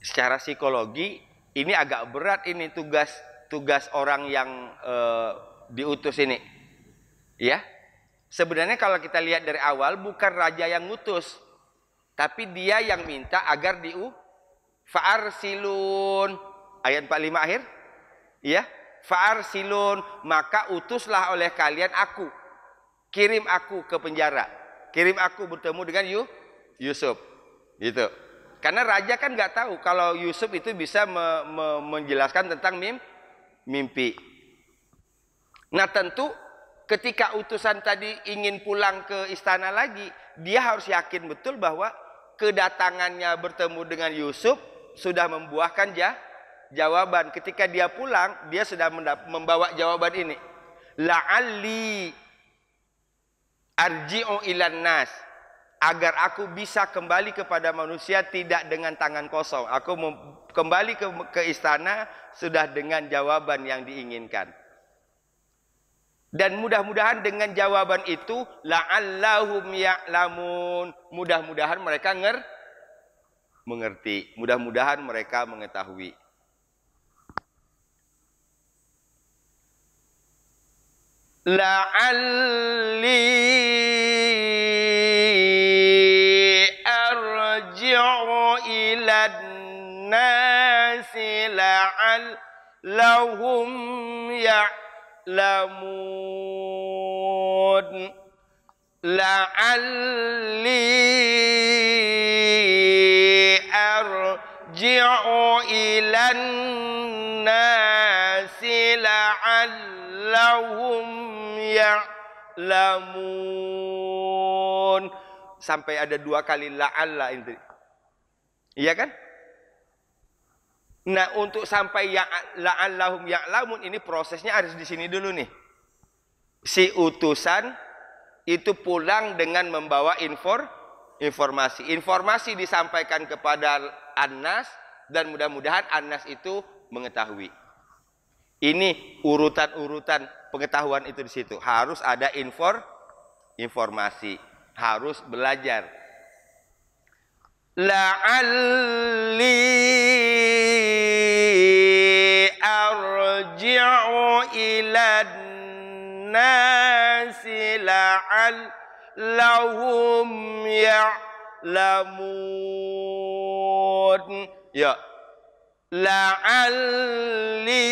secara psikologi ini agak berat, ini tugas orang yang diutus ini. Ya. Sebenarnya kalau kita lihat dari awal bukan raja yang ngutus, tapi dia yang minta agar fa'arsilun, ayat 45 akhir. Ya, fa'arsilun, maka utuslah oleh kalian aku. Kirim aku ke penjara. Kirim aku bertemu dengan Yusuf. Gitu. Karena raja kan nggak tahu kalau Yusuf itu bisa menjelaskan tentang mimpi. Nah, tentu ketika utusan tadi ingin pulang ke istana lagi, dia harus yakin betul bahwa kedatangannya bertemu dengan Yusuf sudah membuahkan jawaban. Ketika dia pulang, dia sudah membawa jawaban ini. La'alli arji'u ilan nas, agar aku bisa kembali kepada manusia tidak dengan tangan kosong. Aku kembali ke istana sudah dengan jawaban yang diinginkan. Dan mudah-mudahan dengan jawaban itu la'allahum ya'lamun, mudah-mudahan mereka mengerti, mudah-mudahan mereka mengetahui. La'alli arji'u ilan nasi la'allahum ya'lamun. La'alli arji'u ilan nasi la'allahum ya'lamun. Sampai ada 2 kali la'alla itu. Iya kan? Nah, untuk sampai la'allahum ya'lamun ini prosesnya harus di sini dulu nih. Si utusan itu pulang dengan membawa informasi. Informasi disampaikan kepada An-Nas dan mudah-mudahan An-Nas itu mengetahui. Ini urutan-urutan pengetahuan itu di situ. Harus ada informasi, harus belajar. La'alli arji'u ilan nasi la'allahum ya'lamun. Ya. La'alli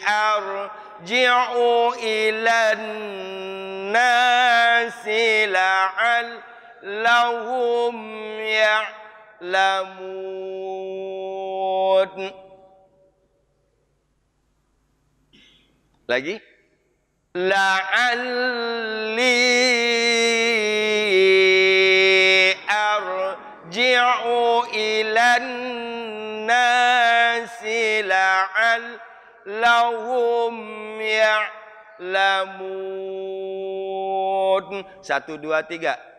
arji'u ilan nasi la'allahum ya'lamun. Lagi. La'alli arji'u ilan nasi la'allahum ya'lamun. 1, 2, 3.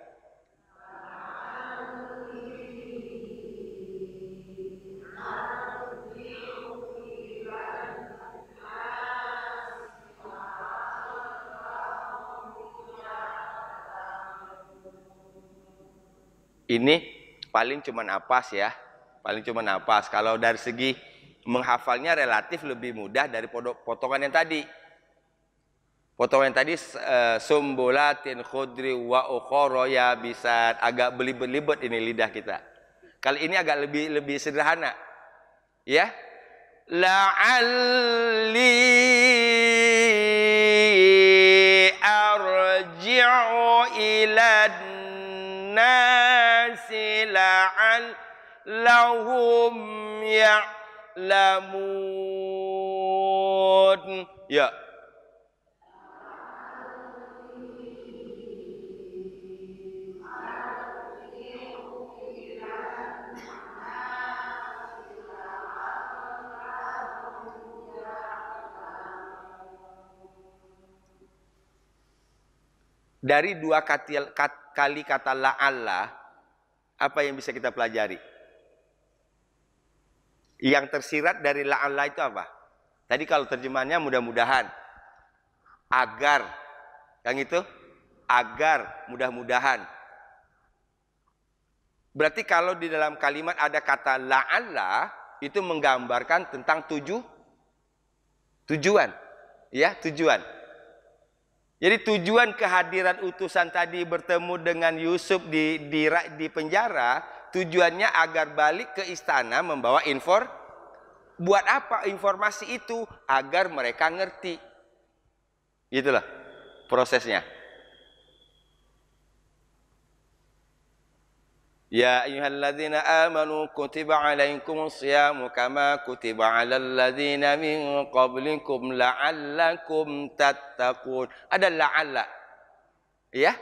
Ini paling cuma napas ya. Paling cuma napas. Kalau dari segi menghafalnya relatif lebih mudah dari potongan yang tadi. Potongan yang tadi sumbulatin khudri wa ukhra yabisat, agak belibet-libet ini lidah kita. Kali ini agak lebih sederhana. Ya. La'alli arji'u ilan nasi la'allahum ya'lamun. Ya. Dari 2 kali kata la'alla, apa yang bisa kita pelajari? Yang tersirat dari la'alla itu apa? Tadi kalau terjemahannya mudah-mudahan, agar, yang itu, agar, mudah-mudahan. Berarti kalau di dalam kalimat ada kata la'alla, itu menggambarkan tentang tujuan. Ya, tujuan. Jadi tujuan kehadiran utusan tadi bertemu dengan Yusuf di penjara, tujuannya agar balik ke istana membawa buat apa informasi itu? Agar mereka ngerti. Itulah prosesnya. Ya ayyuhalladzina amanu kutiba alaikumus syamu kama kutiba alal ladzina min qablikum la'allakum tattaqun. Ada la'alla. Ya?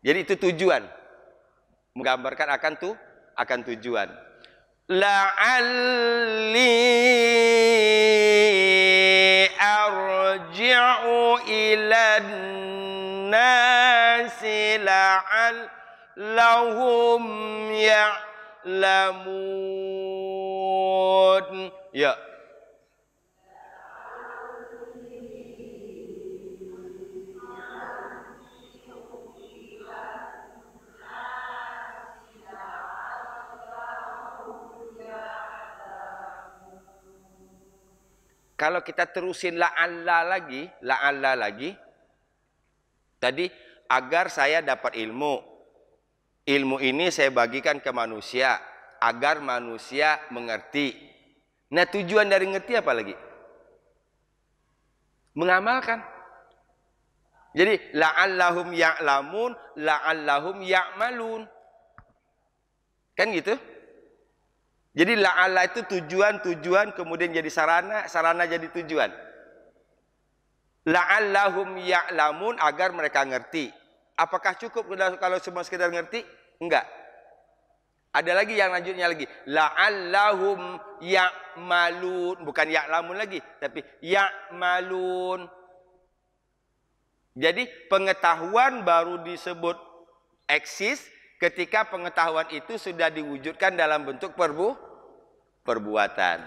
Jadi itu tujuan. Menggambarkan akan tujuan. La'alli arji'u ilan nasi la'allahum ya'lamun. Ya. Kalau kita terusin la'alla lagi, tadi agar saya dapat ilmu. Ilmu ini saya bagikan ke manusia, agar manusia mengerti. Nah tujuan dari ngerti apa lagi? Mengamalkan. Jadi la'allahum ya'lamun, la'allahum ya'malun. Kan gitu? Jadi la'alla itu tujuan, kemudian jadi sarana jadi tujuan. La'allahum ya'lamun, agar mereka ngerti. Apakah cukup kalau semua sekedar ngerti? Enggak. Ada lagi yang lanjutnya lagi. La'allahum ya'malun. Bukan ya'lamun lagi, tapi ya'malun. Jadi pengetahuan baru disebut eksis ketika pengetahuan itu sudah diwujudkan dalam bentuk perbuatan.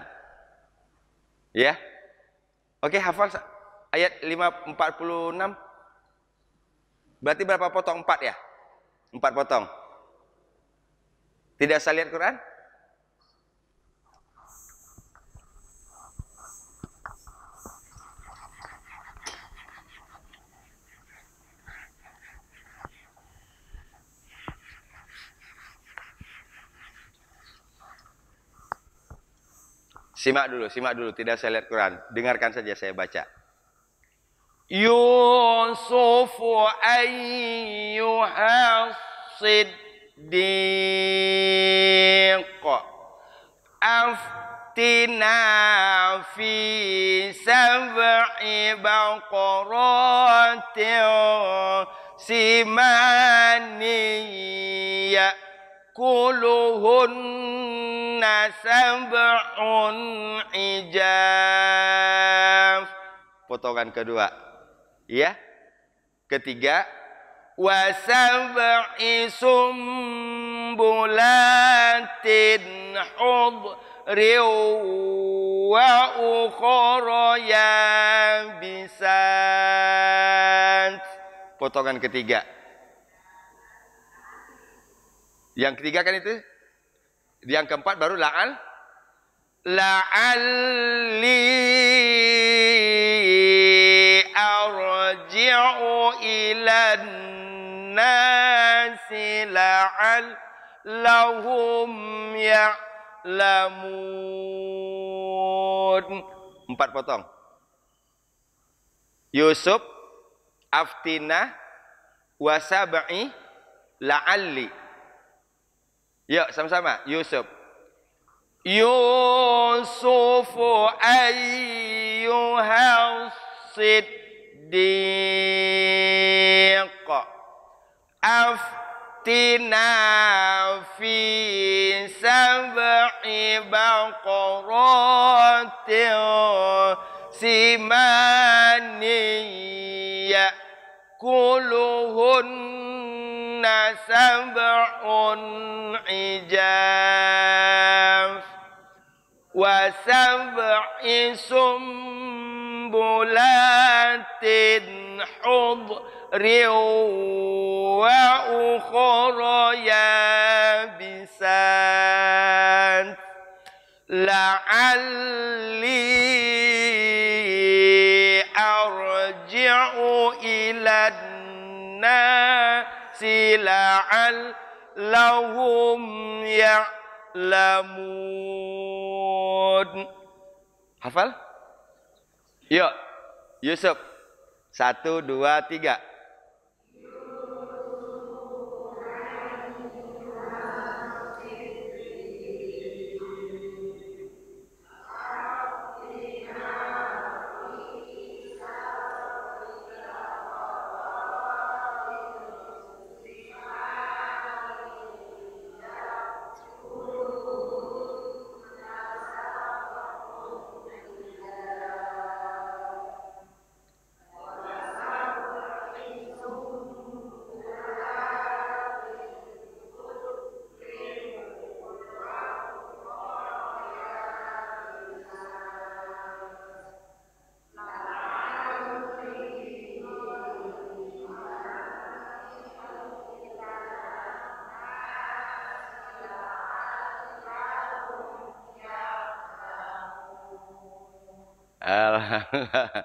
Ya. Oke, hafal ayat 546. Berarti berapa potong? 4 ya? 4 potong. Tidak usah lihat Quran? Simak dulu, tidak usah lihat Quran. Dengarkan saja saya baca. Yusuf ayyuhas siddiq aftina fi sab'i baqaratin simani ya'kuluhunna sab'un ijaf. Potongan kedua. Ya. Ketiga, wa sab'i sumbulatin khudrin wa ukhra yabisat. Potongan ketiga. Yang ketiga kan itu. Yang keempat baru la'alli arji'u ilan nasi la'allahum ya'lamun. 4 potong. Yusuf, aftina, wasab'i, la'alli. Yuk sama-sama. Yusuf. Yusufu ayyuhas siddiq aftina fi sab'i baqaratin simani ya'kuluhunna sab'un ijaf wa sab'i sumbulatin khudrin wa ukhra yabisat. la'alli arji'u ilan nasi la'allahum ya'lamun. Hafal? Yuk, Yusuf. 1, 2, 3. Alhamdulillah.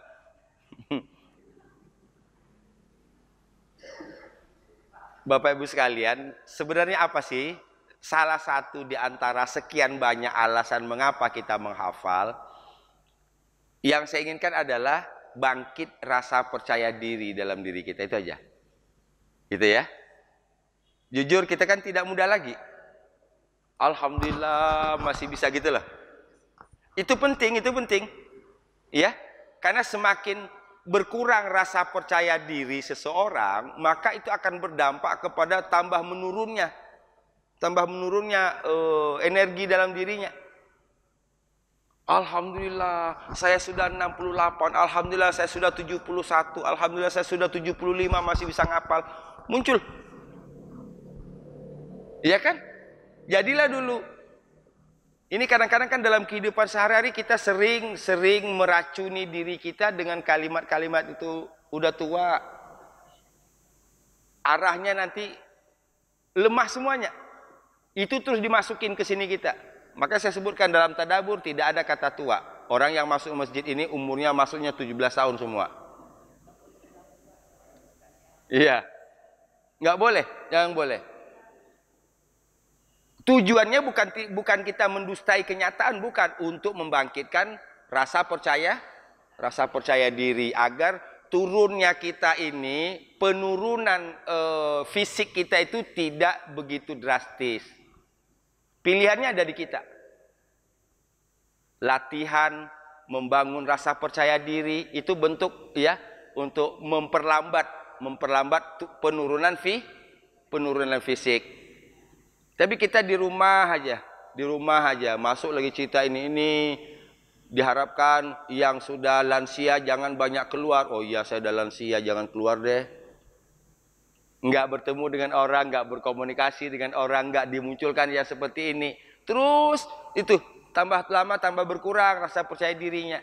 Bapak Ibu sekalian, sebenarnya apa sih salah satu di antara sekian banyak alasan mengapa kita menghafal? Yang saya inginkan adalah bangkit rasa percaya diri dalam diri kita, itu aja. Gitu ya. Jujur kita kan tidak muda lagi. Alhamdulillah masih bisa gitu loh. Itu penting, itu penting. Ya, karena semakin berkurang rasa percaya diri seseorang, maka itu akan berdampak kepada tambah menurunnya energi dalam dirinya. Alhamdulillah saya sudah 68, alhamdulillah saya sudah 71, alhamdulillah saya sudah 75, masih bisa ngapal. Muncul. Iya kan? Jadilah dulu. Ini kadang-kadang kan dalam kehidupan sehari-hari kita sering meracuni diri kita dengan kalimat-kalimat itu, udah tua, arahnya nanti lemah semuanya. Itu terus dimasukin ke sini kita. Maka saya sebutkan dalam tadabbur tidak ada kata tua. Orang yang masuk masjid ini umurnya masuknya 17 tahun semua. Iya. Nggak boleh, jangan boleh. Tujuannya bukan kita mendustai kenyataan, bukan, untuk membangkitkan rasa percaya diri agar turunnya kita ini, penurunan fisik kita itu tidak begitu drastis. Pilihannya ada di kita. Latihan membangun rasa percaya diri itu bentuk ya untuk memperlambat penurunan fisik. Tapi kita di rumah aja, masuk lagi cerita ini diharapkan yang sudah lansia jangan banyak keluar. Oh iya saya udah lansia, jangan keluar deh. Enggak bertemu dengan orang, enggak berkomunikasi dengan orang, enggak dimunculkan yang seperti ini. Terus itu tambah lama tambah berkurang rasa percaya dirinya.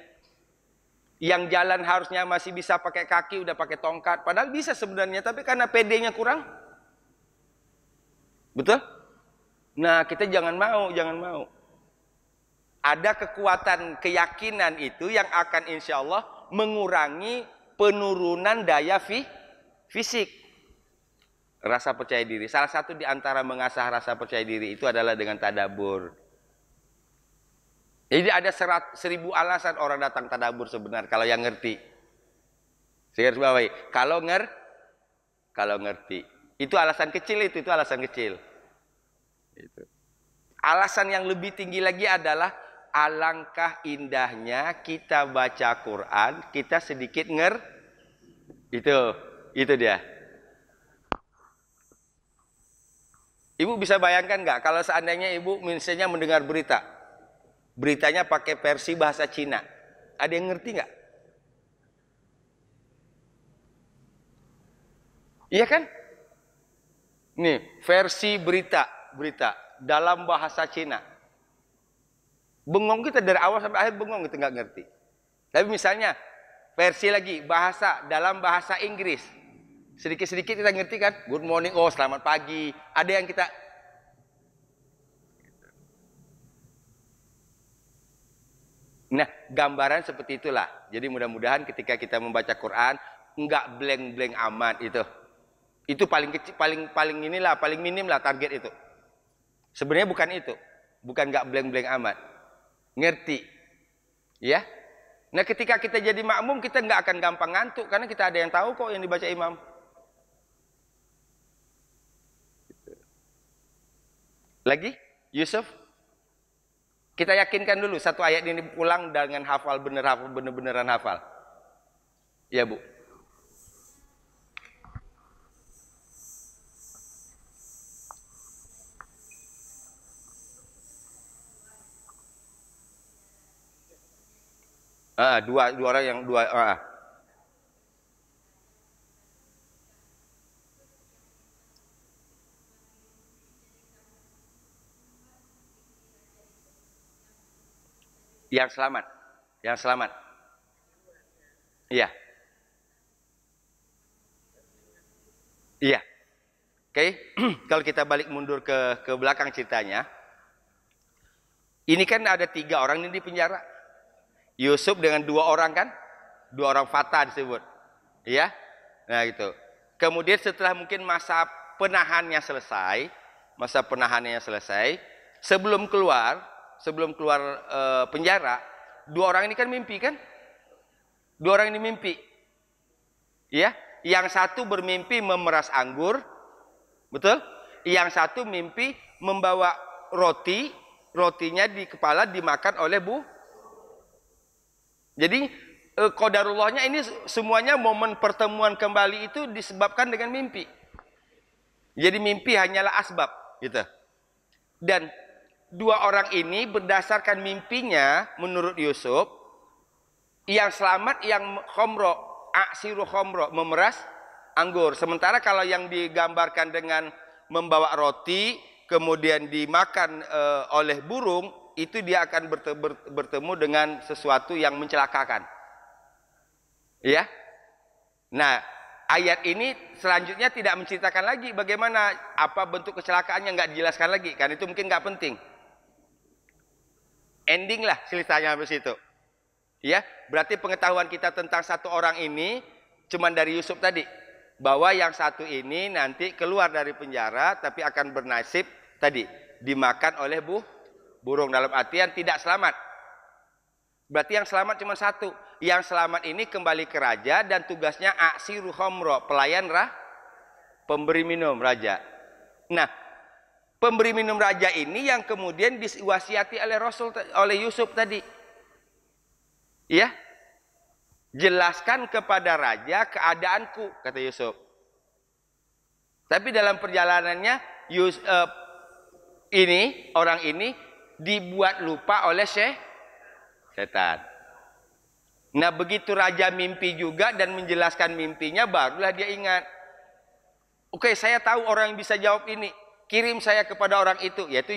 Yang jalan harusnya masih bisa pakai kaki udah pakai tongkat, padahal bisa sebenarnya, tapi karena PD-nya kurang. Betul? Nah, kita jangan mau. Ada kekuatan keyakinan itu yang akan insya Allah mengurangi penurunan daya fisik. Rasa percaya diri. Salah satu di antara mengasah rasa percaya diri itu adalah dengan tadabbur. Jadi ada 1000 alasan orang datang tadabbur sebenarnya kalau yang ngerti. Saya garis bawahi. Kalau ngerti. Itu alasan kecil itu alasan kecil. Itu. Alasan yang lebih tinggi lagi adalah alangkah indahnya kita baca Quran, kita sedikit itu dia. Ibu bisa bayangkan nggak kalau seandainya ibu misalnya mendengar beritanya pakai versi bahasa Cina, ada yang ngerti nggak? Iya kan? Nih versi berita dalam bahasa Cina. Bengong kita dari awal sampai akhir, bengong kita nggak ngerti. Tapi misalnya versi lagi dalam bahasa Inggris, sedikit-sedikit kita ngerti kan? Good morning, oh selamat pagi. Ada yang kita Nah, gambaran seperti itulah. Jadi mudah-mudahan ketika kita membaca Quran enggak blank-blank amat itu. Itu paling kecil, paling inilah, paling minim lah target itu. Sebenarnya bukan itu. Bukan enggak blank-blank amat. Ngerti. Ya. Nah, ketika kita jadi makmum kita enggak akan gampang ngantuk karena kita ada yang tahu kok yang dibaca imam. Lagi? Yusuf? Kita yakinkan dulu satu ayat ini pulang dengan hafal bener-beneran hafal. Ya, Bu. Dua orang yang dua. Yang selamat. Yang selamat. Iya. Iya. Oke. Kalau kita balik mundur ke belakang ceritanya. Ini kan ada 3 orang ini di penjara. Yusuf dengan 2 orang kan? 2 orang fata disebut. Iya. Nah gitu. Kemudian setelah mungkin masa penahannya selesai. Sebelum keluar penjara, 2 orang ini kan mimpi kan? 2 orang ini mimpi. Ya, yang satu bermimpi memeras anggur, betul? Yang satu mimpi membawa rotinya di kepala dimakan oleh Jadi qadarullahnya ini semuanya momen pertemuan kembali itu disebabkan dengan mimpi. Jadi mimpi hanyalah asbab, gitu. Dan 2 orang ini berdasarkan mimpinya menurut Yusuf, yang selamat yang aksiru khomro, memeras anggur. Sementara kalau yang digambarkan dengan membawa roti kemudian dimakan oleh burung, itu dia akan bertemu dengan sesuatu yang mencelakakan. Ya. Nah, ayat ini selanjutnya tidak menceritakan lagi bagaimana apa bentuk kecelakaannya, nggak dijelaskan lagi, kan itu mungkin nggak penting. Ending lah ceritanya habis itu. Ya, berarti pengetahuan kita tentang 1 orang ini cuman dari Yusuf tadi, bahwa yang satu ini nanti keluar dari penjara tapi akan bernasib tadi dimakan oleh burung, dalam artian tidak selamat. Berarti yang selamat cuma 1. Yang selamat ini kembali ke raja dan tugasnya aksiru khomro, pelayan pemberi minum raja. Nah, pemberi minum raja ini yang kemudian diwasiati oleh Yusuf tadi. Ya, jelaskan kepada raja keadaanku, kata Yusuf. Tapi dalam perjalanannya orang ini dibuat lupa oleh setan. Nah, begitu raja mimpi juga dan menjelaskan mimpinya, barulah dia ingat. Oke, saya tahu orang yang bisa jawab ini. Kirim saya kepada orang itu, yaitu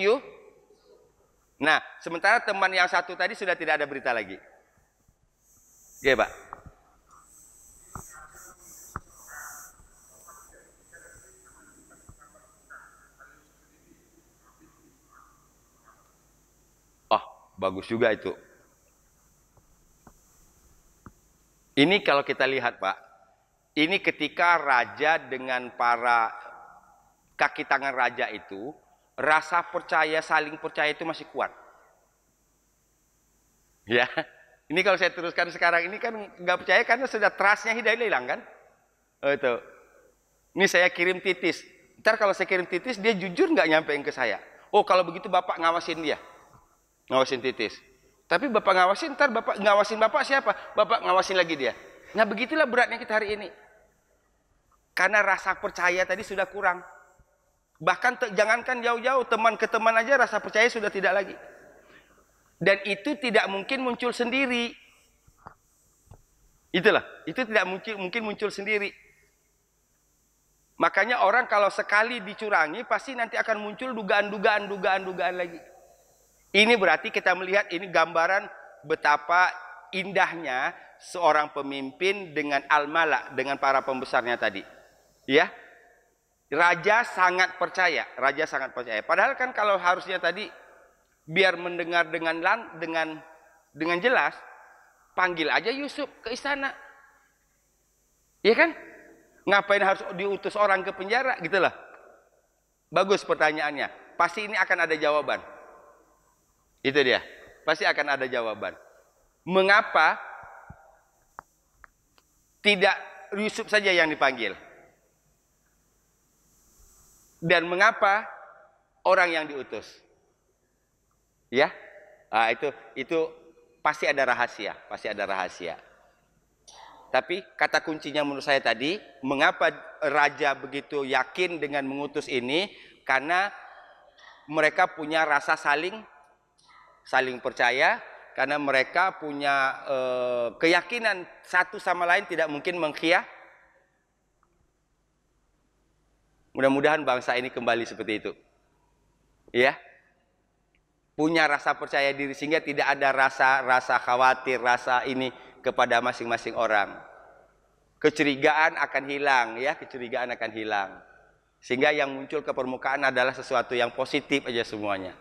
Nah, sementara teman yang satu tadi sudah tidak ada berita lagi. Oke, Pak. Oh, bagus juga itu. Ini kalau kita lihat, Pak. Ini ketika raja dengan para kaki tangan raja itu, rasa percaya, saling percaya itu masih kuat. Ya. Ini kalau saya teruskan sekarang ini kan nggak percaya karena sudah trustnya hilang kan? Oh, itu. Ini saya kirim titis. Ntar kalau saya kirim titis dia jujur nggak nyampein ke saya. Oh, kalau begitu bapak ngawasin dia, ngawasin titis. Tapi bapak ngawasin, ntar bapak ngawasin bapak siapa? Bapak ngawasin lagi dia. Nah, begitulah beratnya kita hari ini. Karena rasa percaya tadi sudah kurang. Bahkan jangankan jauh-jauh, teman ke teman aja rasa percaya sudah tidak lagi. Dan itu tidak mungkin muncul sendiri. Itulah, itu tidak mungkin muncul sendiri. Makanya orang kalau sekali dicurangi pasti nanti akan muncul dugaan lagi. Ini berarti kita melihat ini gambaran betapa indahnya seorang pemimpin dengan al-mala, dengan para pembesarnya tadi. Ya. Raja sangat percaya. Padahal kan kalau harusnya tadi biar mendengar dengan dengan jelas, panggil aja Yusuf ke istana. Iya kan? Ngapain harus diutus orang ke penjara gitu lah. Bagus pertanyaannya. Pasti ini akan ada jawaban. Itu dia. Pasti akan ada jawaban. Mengapa tidak Yusuf saja yang dipanggil? Dan mengapa orang yang diutus? Ya? Nah, itu pasti ada rahasia, pasti ada rahasia. Tapi kata kuncinya menurut saya tadi, mengapa raja begitu yakin dengan mengutus ini? Karena mereka punya rasa saling percaya, karena mereka punya keyakinan satu sama lain tidak mungkin mengkhianati. Mudah-mudahan bangsa ini kembali seperti itu. Ya. Punya rasa percaya diri sehingga tidak ada rasa khawatir, rasa ini kepada masing-masing orang. Kecurigaan akan hilang, ya, kecurigaan akan hilang. Sehingga yang muncul ke permukaan adalah sesuatu yang positif aja semuanya.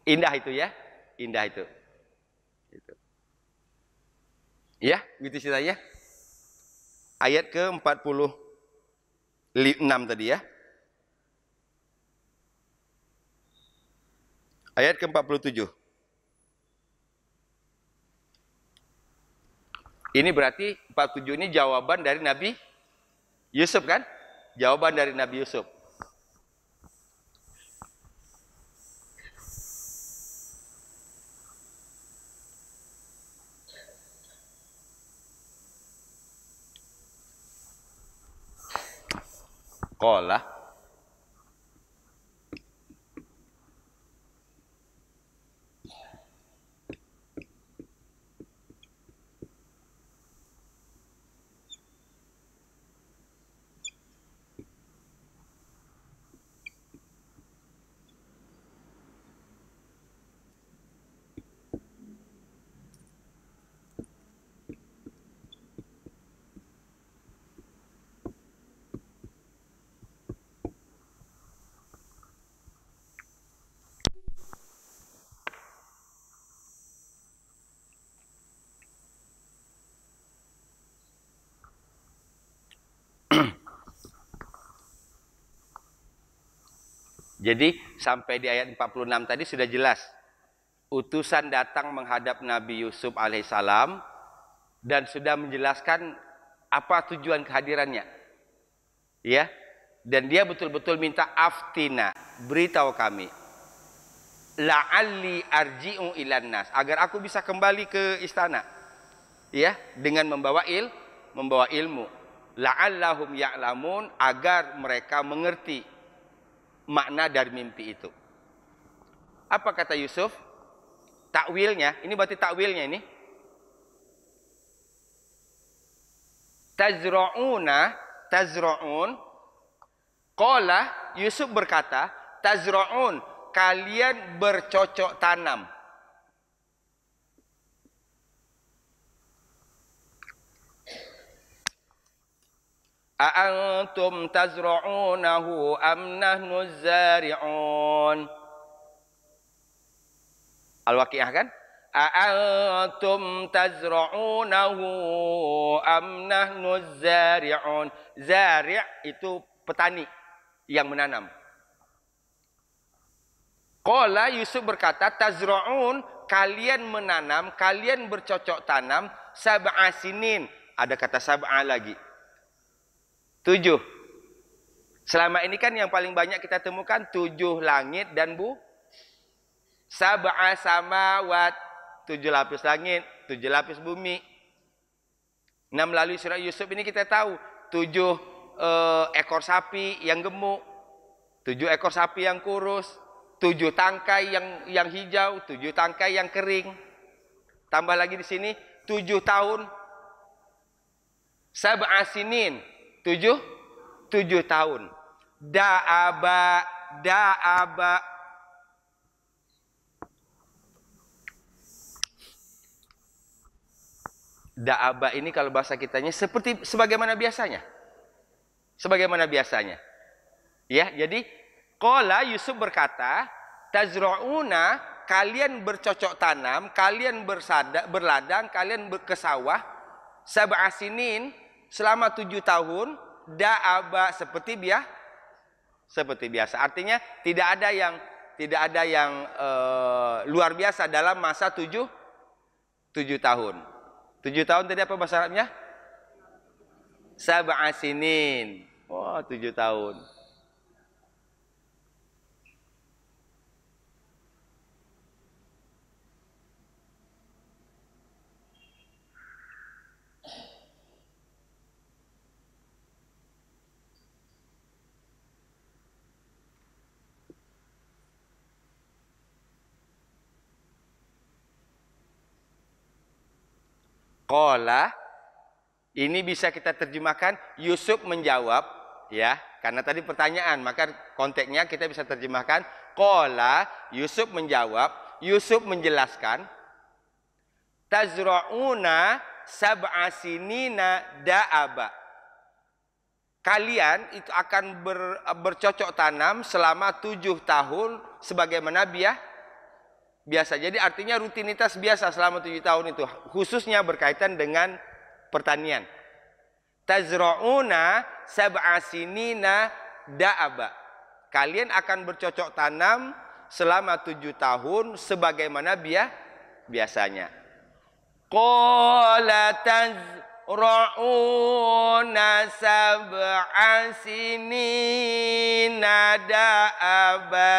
Indah itu ya, indah itu. Gitu. Ya, gitu ceritanya. Ayat ke-46 tadi ya. Ayat ke-47. Ini berarti 47 ini jawaban dari Nabi Yusuf kan? Jawaban dari Nabi Yusuf. Qala Jadi sampai di ayat 46 tadi sudah jelas. Utusan datang menghadap Nabi Yusuf alaihissalam dan sudah menjelaskan apa tujuan kehadirannya. Ya. Dan dia betul-betul minta aftina, beritahu kami. La'alli arji'u ilan nas, agar aku bisa kembali ke istana. Ya, dengan membawa ilmu. La'allahum ya'lamun, agar mereka mengerti makna dari mimpi itu. Apa kata Yusuf? Takwilnya, ini berarti takwilnya ini. Tazra'un. Qala, Yusuf berkata, tazra'un, kalian bercocok tanam. A'antum tazra'unahu am nahnu zari'un. Al-Waqiah kan? A'antum tazra'unahu am nahnu zari'un. Zari' itu petani yang menanam. Qala, Yusuf berkata, tazra'un, kalian menanam, kalian bercocok tanam, sab'a sinin. Ada kata sab'a lagi. 7. Selama ini kan yang paling banyak kita temukan 7 langit dan sab'a samawat, 7 lapis langit, 7 lapis bumi. Nah, melalui surah Yusuf ini kita tahu 7 ekor sapi yang gemuk, 7 ekor sapi yang kurus, 7 tangkai yang hijau, 7 tangkai yang kering. Tambah lagi di sini 7 tahun. Sab'a sinin, 7 tahun. Da'aba. Da'aba ini kalau bahasa kitanya seperti sebagaimana biasanya. Ya, jadi qala, Yusuf berkata, tazra'una, kalian bercocok tanam, kalian berladang, kalian ke sawah, sab'a sinin, selama 7 tahun, da'aba, seperti biasa. Artinya tidak ada yang luar biasa dalam masa 7 tahun. 7 tahun tadi apa bahasa Arabnya? Sab'a sinin. Oh, 7 tahun. Qala, ini bisa kita terjemahkan Yusuf menjawab, ya, karena tadi pertanyaan, maka konteksnya kita bisa terjemahkan qala, Yusuf menjawab, Yusuf menjelaskan, tazra'una sab'a sinina da'aba. Kalian itu akan bercocok tanam selama 7 tahun sebagaimana biasa. Jadi artinya rutinitas biasa selama 7 tahun itu, khususnya berkaitan dengan pertanian. Tazra'una sab'a sinina da'aba. Kalian akan bercocok tanam selama 7 tahun sebagaimana biasanya. Qala tazra'una sab'a sinina da'aba.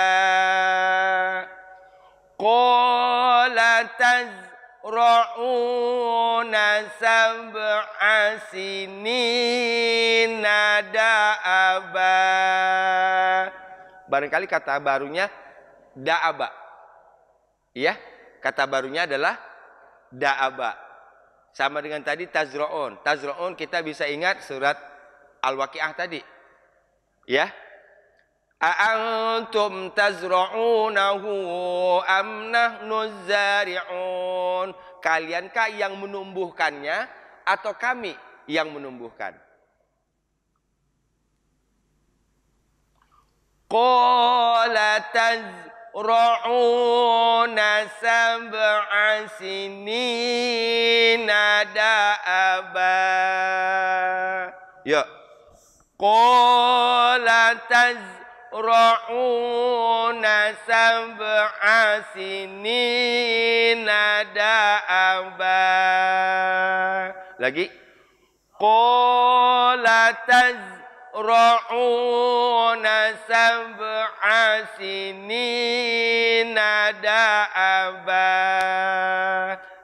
Qala tazra'una sab'a sinina da'aba. Barangkali kata barunya da'aba. Iya, kata barunya adalah da'aba. Sama dengan tadi tazra'un. Tazra'un kita bisa ingat surat Al-Waqiah tadi. Ya. A'antum tazra'unahu am nahnuz zari'un. Kaliankah yang menumbuhkannya atau kami yang menumbuhkan? Qala tazra'una sab'a sinina da'aba. Ya. Qala tazra'una sab'a sinina da'aba. Lagi. Qala tazra'una sab'a sinina da'aba.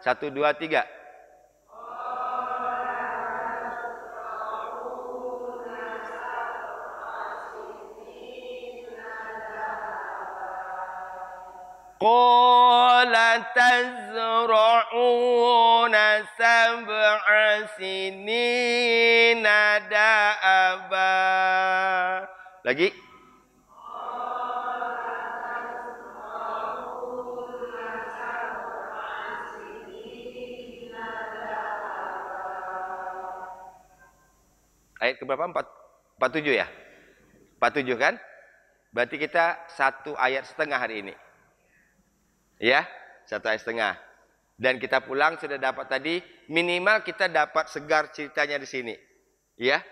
1, 2, 3. Qala tazra'una sab'a sinina da'aba. Lagi. Ayat keberapa? 47 ya? 47 kan? Berarti kita 1 ayat setengah hari ini. Ya, 1 ayat setengah. Dan kita pulang sudah dapat tadi, minimal kita dapat segar ceritanya di sini. Ya,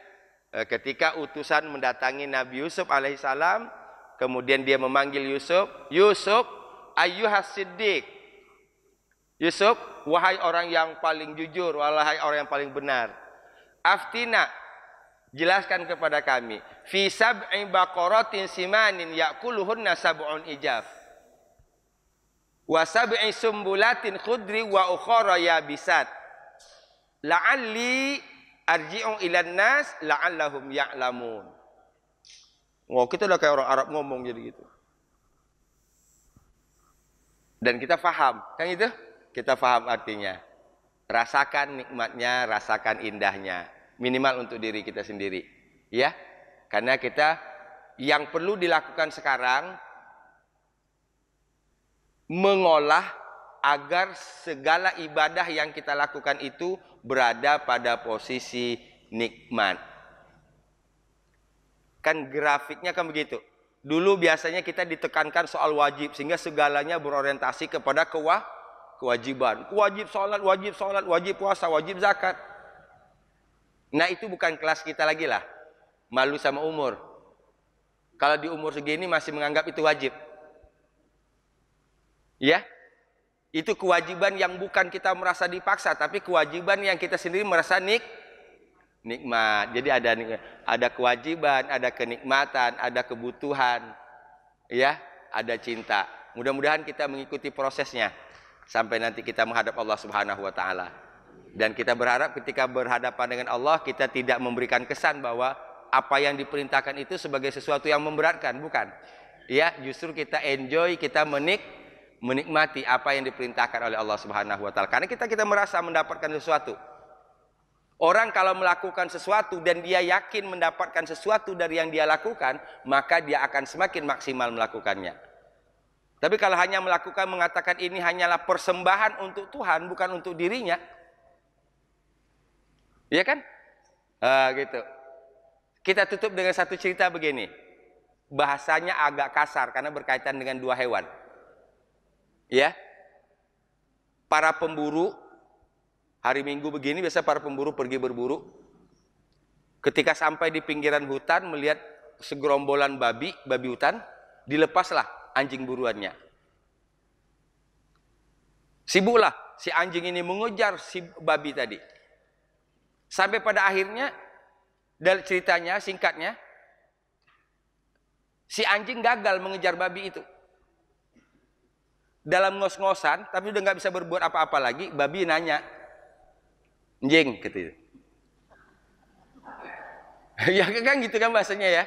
ketika utusan mendatangi Nabi Yusuf alaihissalam, kemudian dia memanggil Yusuf, Yusuf, ayyuhas siddiq. Yusuf, wahai orang yang paling jujur, wahai orang yang paling benar. Aftina, jelaskan kepada kami. Fi sab'i baqaratin simanin ya'kuluhunna sab'un ijaf. Wa sab'i sumbulatin khudri wa ukhara yabisat. La'alli arji'u ilan nas la'allahum ya'lamun. Oh, kita udah kayak orang Arab ngomong jadi gitu. Dan kita faham, kan itu? Kita faham artinya. Rasakan nikmatnya, rasakan indahnya. Minimal untuk diri kita sendiri. Ya, karena kita yang perlu dilakukan sekarang mengolah agar segala ibadah yang kita lakukan itu berada pada posisi nikmat. Kan grafiknya kan begitu. Dulu biasanya kita ditekankan soal wajib sehingga segalanya berorientasi kepada kewajiban. Wajib sholat, wajib puasa, wajib zakat. Nah itu bukan kelas kita lagi lah. Malu sama umur. Kalau di umur segini masih menganggap itu wajib. Ya, itu kewajiban yang bukan kita merasa dipaksa, tapi kewajiban yang kita sendiri merasa nikmat. Jadi ada kewajiban, ada kenikmatan, ada kebutuhan, ya, ada cinta. Mudah-mudahan kita mengikuti prosesnya sampai nanti kita menghadap Allah Subhanahu wa taala. Dan kita berharap ketika berhadapan dengan Allah kita tidak memberikan kesan bahwa apa yang diperintahkan itu sebagai sesuatu yang memberatkan, bukan. Ya, justru kita enjoy, kita menikmati apa yang diperintahkan oleh Allah Subhanahu wa taala. Karena kita merasa mendapatkan sesuatu. Orang kalau melakukan sesuatu dan dia yakin mendapatkan sesuatu dari yang dia lakukan, maka dia akan semakin maksimal melakukannya. Tapi kalau hanya mengatakan ini hanyalah persembahan untuk Tuhan, bukan untuk dirinya, ya kan? Gitu. Kita tutup dengan satu cerita begini. Bahasanya agak kasar karena berkaitan dengan dua hewan. Ya, para pemburu. Hari Minggu begini biasa para pemburu pergi berburu. Ketika sampai di pinggiran hutan melihat segerombolan babi hutan, dilepaslah anjing buruannya. Sibuklah si anjing ini mengejar si babi tadi. Sampai pada akhirnya, dari ceritanya singkatnya, si anjing gagal mengejar babi itu. Dalam ngos-ngosan, tapi udah nggak bisa berbuat apa-apa lagi, babi nanya, "Anjing," gitu. Ya kan gitu kan bahasanya ya.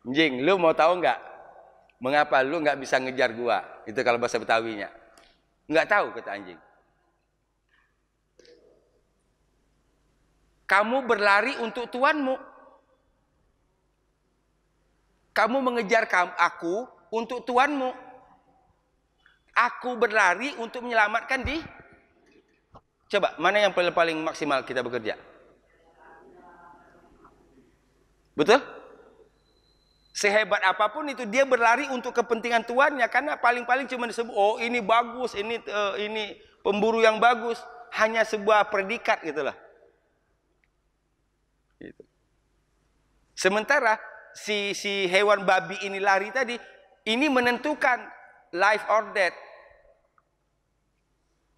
"Anjing, lu mau tahu nggak mengapa lu nggak bisa ngejar gua?" Itu kalau bahasa Betawinya. "Nggak tahu," kata anjing. "Kamu berlari untuk tuanmu. Kamu mengejar aku untuk tuanmu. Aku berlari untuk menyelamatkan di..." Coba, mana yang paling maksimal kita bekerja? Betul? Sehebat apapun itu dia berlari untuk kepentingan tuannya, karena paling-paling cuma disebut, oh ini bagus, ini pemburu yang bagus, hanya sebuah predikat gitulah. Gitu. Sementara si hewan babi ini lari tadi, ini menentukan life or death.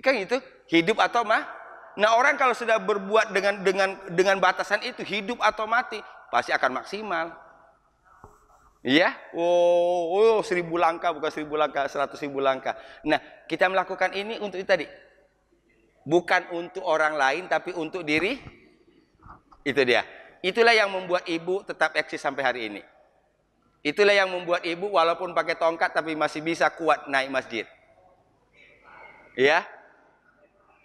Kan gitu, hidup atau Nah, orang kalau sudah berbuat dengan batasan itu, hidup atau mati, pasti akan maksimal. Iya? Oh, 1000 langkah, bukan 1000 langkah, 100.000 langkah. Nah, kita melakukan ini untuk itu tadi. Bukan untuk orang lain, tapi untuk diri. Itu dia. Itulah yang membuat ibu tetap eksis sampai hari ini. Itulah yang membuat ibu walaupun pakai tongkat, tapi masih bisa kuat naik masjid. Iya?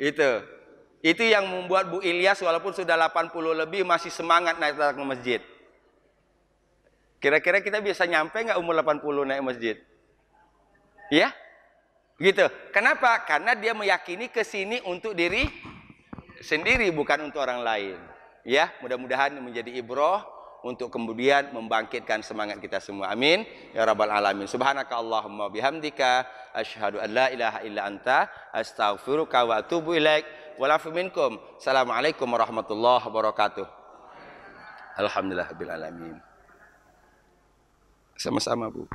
Itu yang membuat Bu Ilyas walaupun sudah 80 lebih masih semangat naik ke masjid. Kira-kira kita bisa nyampe nggak umur 80 naik masjid? Ya? Gitu. Kenapa? Karena dia meyakini kesini untuk diri sendiri, bukan untuk orang lain. Ya, mudah-mudahan menjadi ibrah untuk kemudian membangkitkan semangat kita semua. Amin ya rabbal alamin. Subhanaka Allahumma bihamdika asyhadu an la ilaha illa anta astaghfiruka wa atubu ilaik. Walafu minkum. Assalamualaikum warahmatullahi wabarakatuh. Alhamdulillahirabbil alamin. Sama-sama, Bu.